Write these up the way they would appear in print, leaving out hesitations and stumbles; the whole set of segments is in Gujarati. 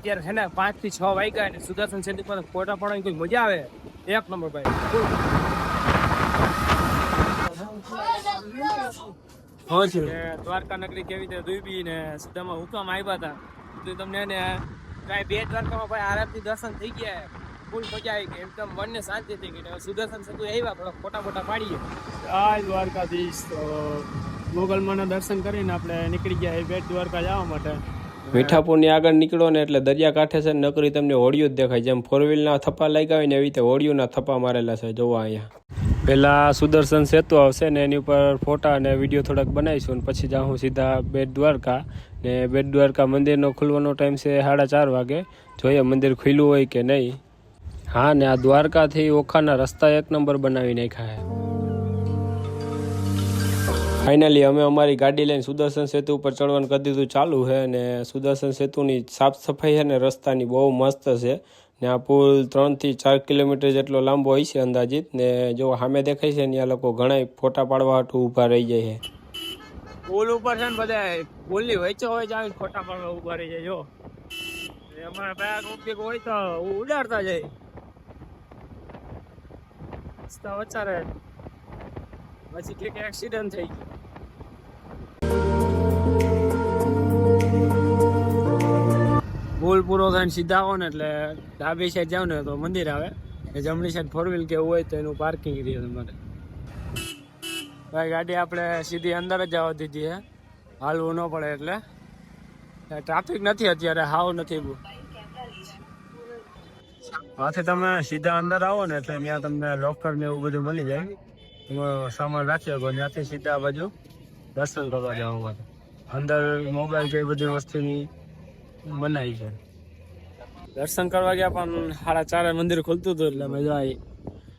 અત્યારે છે ને 5 થી 6 વાગ્યા અને સુદર્શન સેતુ પર ફોટા પાડવાની કોઈ મજા આવે એક નંબર ભાઈ દ્વારકા નગરી કેવી રીતે ડૂબી ને સીધામાં હુકમ આવ્યા હતા તો તમને ને કાંઈ બે દ્વારકામાં ભાઈ આરામથી દર્શન થઈ ગયા ફૂલ મજા આવી ગઈ એકદમ મનને શાંતિ થઈ ગઈ સુદર્શન સેતુ આવ્યા થોડા ફોટા ફોટા પાડીએ આ દ્વારકાધીશ મોગલમાના દર્શન કરીને આપણે નીકળી ગયા બેટ દ્વારકા જવા માટે મીઠાપુરની આગળ નીકળો ને એટલે દરિયાકાંઠે છે નકરી તમને હોડિયું જ દેખાય જેમ 4-વ્હીલના થપ્પા લાગ્યા હોય ને એવી રીતે હોડિયુંના થપ્પા મારેલા છે જોવા અહીંયા પહેલાં સુદર્શન સેતુ આવશે ને એની ઉપર ફોટા અને વિડીયો થોડાક બનાવીશું ને પછી જાઉં સીધા બેટ દ્વારકા ને બેટ દ્વારકા મંદિરનો ખુલવાનો ટાઈમ છે 4:30 વાગે જોઈએ મંદિર ખુલ્લું હોય કે નહીં હા ને આ દ્વારકાથી ઓખાના રસ્તા એક નંબર બનાવી નાખ્યા છે ફાઇનલી અમે અમારી ગાડી લઈને સુદર્શન સેતુ ઉપર ચડવાનું કરી દીધું ચાલુ છે અને સુદર્શન સેતુની સાફ સફાઈ છે ને રસ્તાની બહુ મસ્ત છે ને આ પુલ 3 થી 4 કિલોમીટર જેટલો લાંબો હોય છે અંદાજિત ને જો સામે દેખાય છે ને આ લોકો ઘણા ફોટા પાડવા હાટુ ઊભા રહી જાય છે પુલ ઉપર છે ને બધા પુલની વચ્ચે હોય જાય ફોટા પાડવા ઊભા રહી જાય જો અમારા બેગ ઉપયોગ હોય તો ઉડાડતા જાય રસ્તા વચ્ચે રહે પછી ક્લિક એક્સિડન્ટ થઈ ગયો પુલ પૂરો થઈને સીધા આવો ને એટલે ડાબી સાઈડ જાવ ને તો મંદિર આવે જમણી સાઈડ 4-વ્હીલ કે હોય તો એનું પાર્કિંગ એરિયા તમારે ભાઈ ગાડી આપણે સીધી અંદર જ જવા દીધી છે હાલવું ન પડે એટલે ટ્રાફિક નથી અત્યારે હાવ નથી આથી તમે સીધા અંદર આવો ને એટલે ત્યાં તમને લોકર ને એવું બધું મળી જાય તમારો સામાન રાખી શકો ત્યાંથી સીધા આ બાજુ દર્શન કરવા જવા માટે અંદર મોબાઈલ કે બધી વસ્તુની બનાવી છે દર્શન કરવા ગયા પણ 4:30 મંદિર ખુલતું હતું એટલે મજા આવી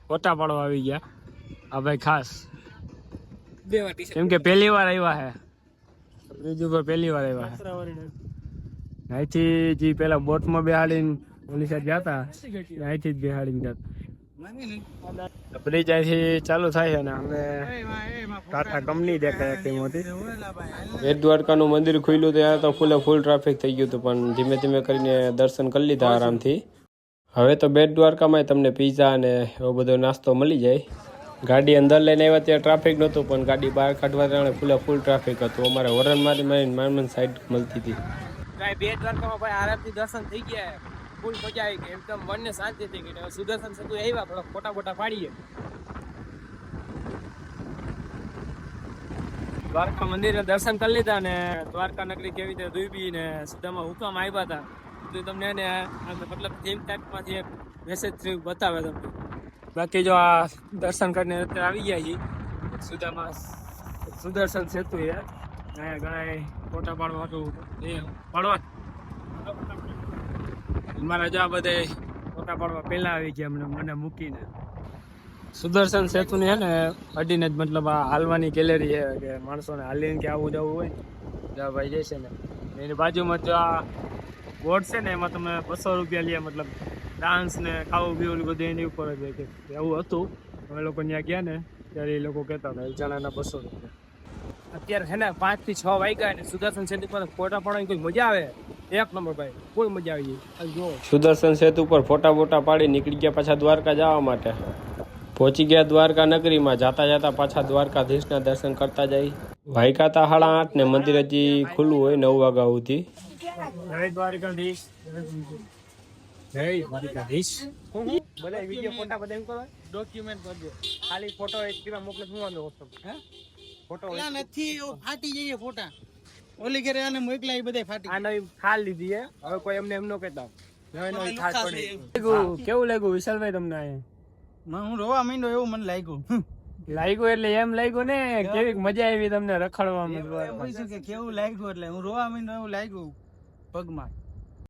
ફોટા પાડવા આવી ગયા આ ભાઈ ખાસ કેમ કે પહેલી વાર આવ્યા છે બ્રિજ ઉપર પહેલી વાર આવ્યા છે અહીંથી જે પેલા બોટમાં બેહાડીને ઓલી સાઈડ જતા અહીંથી જ બેહાડીને જતા બ્રિજ અહીંથી ચાલુ થાય છે ને અમે ટાટા કંપની દેખાય એટલી મોટી બેટ દ્વારકાનું મંદિર ખુલ્યું ત્યાં તો ફૂલ ટ્રાફિક થઈ ગયું હતું પણ ધીમે ધીમે કરીને દર્શન કરી લીધા આરામથી હવે તો બેટ દ્વારકામાં તમને પીઝા અને એવો બધો નાસ્તો મળી જાય ગાડી અંદર લઈને આવ્યા ત્યાં ટ્રાફિક નહોતું પણ ગાડી બહાર કાઢવા ત્યારે ફૂલ ટ્રાફિક હતું અમારે હોરન મારી સાઈડ મળતી હતી કાંઈ બેટ દ્વારકામાં ભાઈ આરામથી દર્શન થઈ ગયા ફૂલ મજા આવી ગઈ એકદમ મનને શાંતિ થઈ ગઈ સુદર્શન સેતુ આવ્યા થોડા ફોટા ફોટા પાડીએ દ્વારકા મંદિરે દર્શન કરી લીધા ને દ્વારકા નગરી કેવી રીતે ડૂબી ને સીધામાં હુકમ આવ્યા હતા તો તમને એને મતલબ થીમ ટાઈપમાંથી એક મેસેજ થ્રુ બતાવે તમને બાકી જો આ દર્શન કરીને અત્યારે આવી ગયા છીએ સુદામાં સુદર્શન સેતુ છે અહીંયા ઘણા ફોટા પાડવા હતું એ પાડવા મારા જો આ બધે ફોટા પાડવા પહેલા આવી ગયા મને મૂકીને સુદર્શન સેતુની છે ને અડીને જ મતલબ આ હાલવાની ગેલેરી છે કે માણસોને હાલીને કે આવું જવું હોય ત્યાં ભાઈ જશે ને એની બાજુમાં જો આ બોર્ડ છે ને એમાં તમે 200 રૂપિયા લે મતલબ ડાન્સ ને ખાવું પીવું બધું એની ઉપર જ હોય કે એવું હતું અમે લોકો ત્યાં ગયા ને ત્યારે એ લોકો કહેતા હતા 1 જણાના 200 રૂપિયા અત્યારે છે ને 5 થી 6 વાગ્યા અને સુદર્શન સેતુ પર ફોટા પાડવાની કોઈ મજા આવે એક નંબર ભાઈ કોઈ મજા આવી જાય જો સુદર્શન સેતુ પર ફોટા પાડી નીકળી ગયા પાછા દ્વારકા જવા માટે પહોંચી ગયા દ્વારકા નગરીમાં જાતા પાછા દ્વારકાધીશના દર્શન કરતા જાય વાયકાતા 8:30 ને મંદિર હજી ખુલ્લું હોય 9 વાગ્યા સુધી જય દ્વારકાધીશ જય દ્વારકાધીશ બધા વિડિયો ફોટા બધા એમ કરો ડોક્યુમેન્ટ કરજો ખાલી ફોટો એક કિલો મોકલે શું વાંધો હે ફોટો નથી ફાટી જઈએ ફોટા ઓલી ઘરે આને મોકલા એ બધા ફાટી આ નવી ખાલ લીધી હે હવે કોઈ એમને એમ નો કહેતા નવી ખાસ પડી કેવું લાગ્યું વિશાલભાઈ તમને આ હું રોવા માંડ્યો એવું મને લાગ્યું એટલે એમ લાગ્યું ને કેવી મજા આવી તમને રખડવામાં કેવું લાગ્યું એટલે હું રોવા માંડ્યો એવું લાગ્યું પગમાં